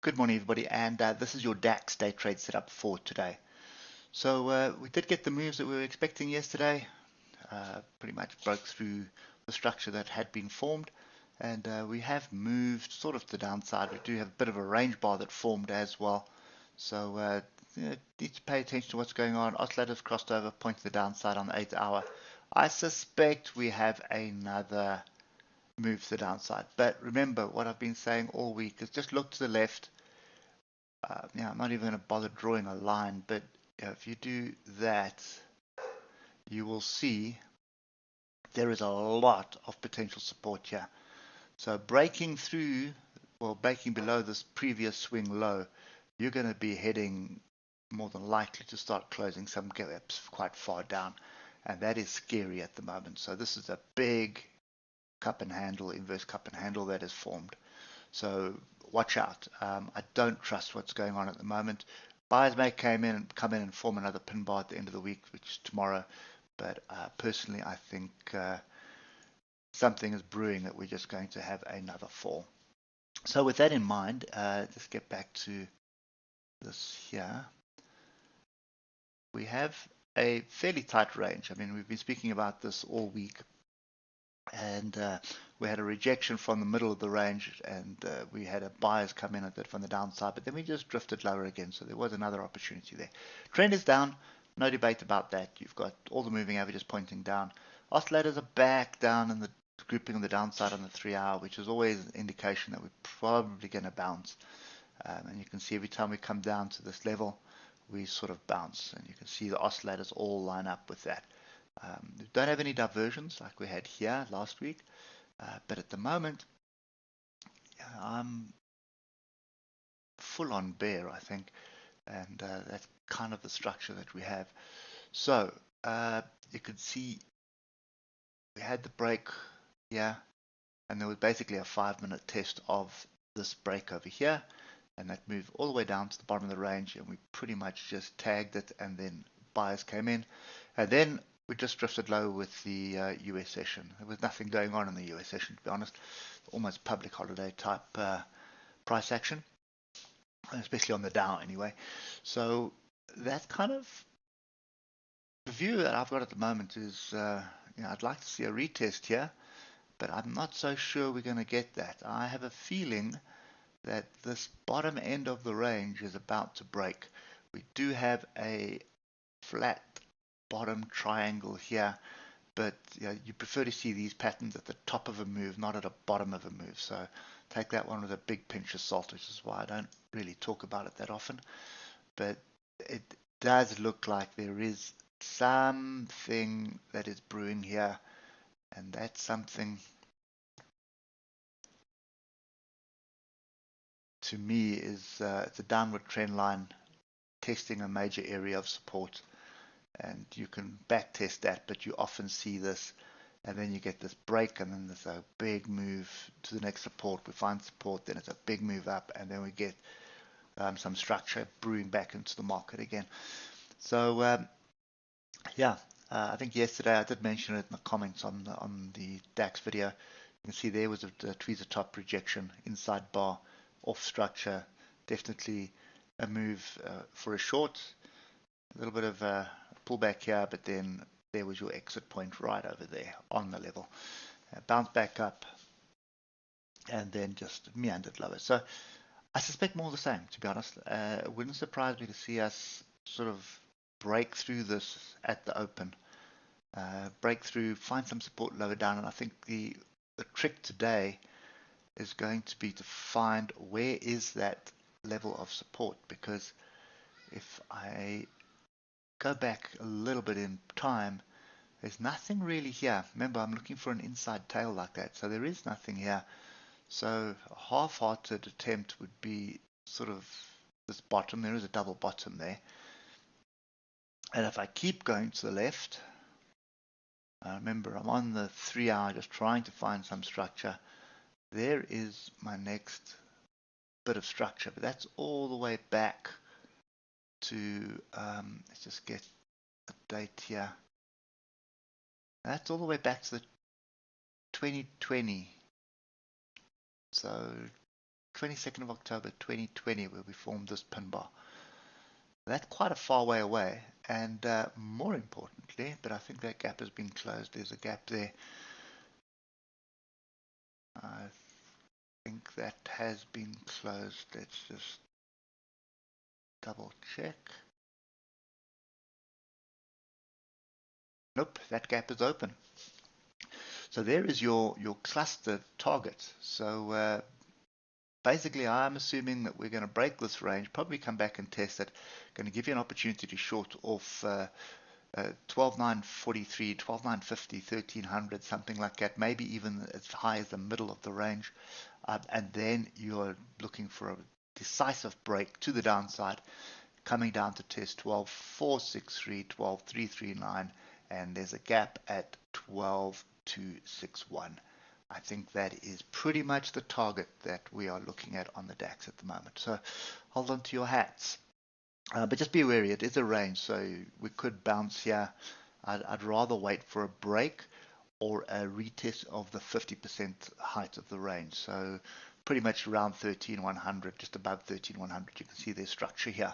Good morning, everybody, and this is your DAX day trade setup for today. So we did get the moves that we were expecting yesterday. Pretty much broke through the structure that had been formed, and we have moved sort of to the downside. We do have a bit of a range bar that formed as well. So need to pay attention to what's going on. Oscillators crossed over, point to the downside on the 8 hour. I suspect we have another move to the downside. But remember, what I've been saying all week is just look to the left. I'm not even going to bother drawing a line, but if you do that, you will see there is a lot of potential support here. So breaking through, well, breaking below this previous swing low, you're going to be heading more than likely to start closing some gaps quite far down, and that is scary at the moment. So this is a big cup and handle, inverse cup and handle that is formed. So watch out. I don't trust what's going on at the moment. Buyers may come in and form another pin bar at the end of the week, which is tomorrow. But personally, I think something is brewing that we're just going to have another fall. So with that in mind, let's get back to this here. We have a fairly tight range. I mean, we've been speaking about this all week. And we had a rejection from the middle of the range, and we had a buyers come in at that from the downside, but then we just drifted lower again, so there was another opportunity there. Trend is down, no debate about that. You've got all the moving averages pointing down. Oscillators are back down in the grouping on the downside on the 3 hour, which is always an indication that we're probably going to bounce. And you can see every time we come down to this level, we sort of bounce, and you can see the oscillators all line up with that. We don't have any diversions like we had here last week, but at the moment, I'm full on bear, I think, and that's kind of the structure that we have. So you could see we had the break here, and there was basically a 5-minute test of this break over here, and that moved all the way down to the bottom of the range, and we pretty much just tagged it, and then buyers came in, and then we just drifted low with the US session. There was nothing going on in the US session, to be honest. Almost public holiday type price action, especially on the Dow anyway. So that kind of the view that I've got at the moment is, I'd like to see a retest here, but I'm not so sure we're going to get that. I have a feeling that this bottom end of the range is about to break. We do have a flat bottom triangle here, but you prefer to see these patterns at the top of a move, not at the bottom of a move. So take that one with a big pinch of salt, which is why I don't really talk about it that often. But it does look like there is something that is brewing here, and that something to me is it's a downward trend line testing a major area of support. And you can back test that, but you often see this, and then you get this break, and then there's a big move to the next support. We find support, then it's a big move up, and then we get some structure brewing back into the market again. So I think yesterday I did mention it in the comments on the DAX video. You can see there was a tweezer top rejection, inside bar, off structure, definitely a move for a short. A little bit of a pullback here, but then there was your exit point right over there on the level. Bounce back up, and then just meandered lower. So I suspect more of the same, to be honest. It wouldn't surprise me to see us sort of break through this at the open. Break through, find some support lower down, and I think the trick today is going to be to find where is that level of support, because if I go back a little bit in time, there's nothing really here. Remember, I'm looking for an inside tail like that, so there is nothing here. So a half-hearted attempt would be sort of this bottom. There is a double bottom there, and if I keep going to the left, remember I'm on the 3 hour just trying to find some structure. There is my next bit of structure, but that's all the way back to let's just get a date here. That's all the way back to the 2020. So 22nd of October 2020 where we formed this pin bar. That's quite a far way away, and more importantly, but I think that gap has been closed. There's a gap there. I think that has been closed. Let's just double check. Nope, that gap is open. So there is your cluster target. So basically, I'm assuming that we're going to break this range, probably come back and test it. Going to give you an opportunity to short off 12,943, 12,950, 1,300, something like that, maybe even as high as the middle of the range. And then you're looking for a decisive break to the downside, coming down to test 12,463, 12,339, and there's a gap at 12,261. I think that is pretty much the target that we are looking at on the DAX at the moment. So hold on to your hats. But just be wary, it is a range, so we could bounce here. I'd rather wait for a break or a retest of the 50% height of the range. So pretty much around 13,100, just above 13,100. You can see there's structure here.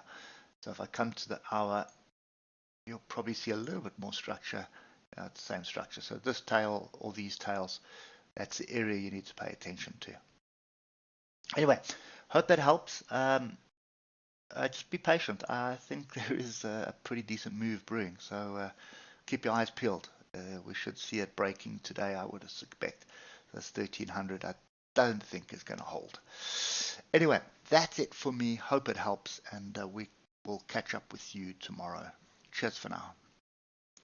So if I come to the hour, you'll probably see a little bit more structure. It's the same structure. So this tail or these tails, that's the area you need to pay attention to. Anyway, hope that helps. Just be patient. I think there is a pretty decent move brewing. So keep your eyes peeled. We should see it breaking today, I would expect. That's 1300. I don't think is going to hold. Anyway, that's it for me. Hope it helps, and we will catch up with you tomorrow. Cheers for now.